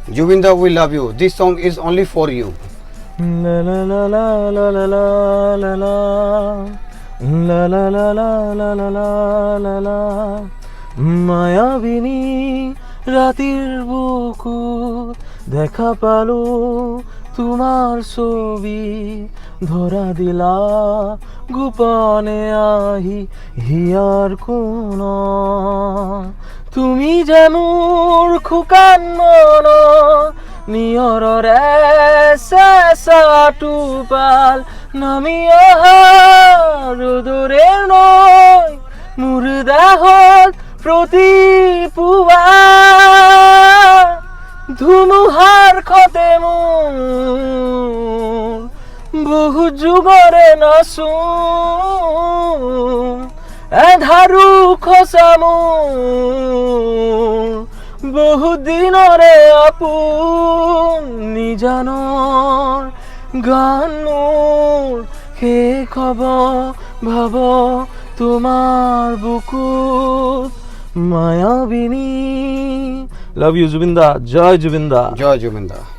Jubinda, we love you. This song is only for you. La la la la la la la la la la la la la la la la la মায়াবিনী রাতের বুকুত দেখা পালো তোমার ছবি ধরা দিলা গোপনে আহি হিয়ার কোন তুমি যে মোর খুকান মন নিয়ৰৰে চেঁচাটো পাল নামি অহা ৰ'দৰে নৈ মোৰ দেহত প্ৰতি পুৱা ধুমুহাৰ খতে মোৰ বহু যুগৰে নাচোন এধাৰু খচা মোৰ বহু দিনৰে আপোন নিজানৰ গান মোৰ শেষ হ'ব ভাব তোমাৰ বুকুত মায়াবিনী লাভ ইউ জুবিন দা জয় জুবিন দা Joy Jubinda.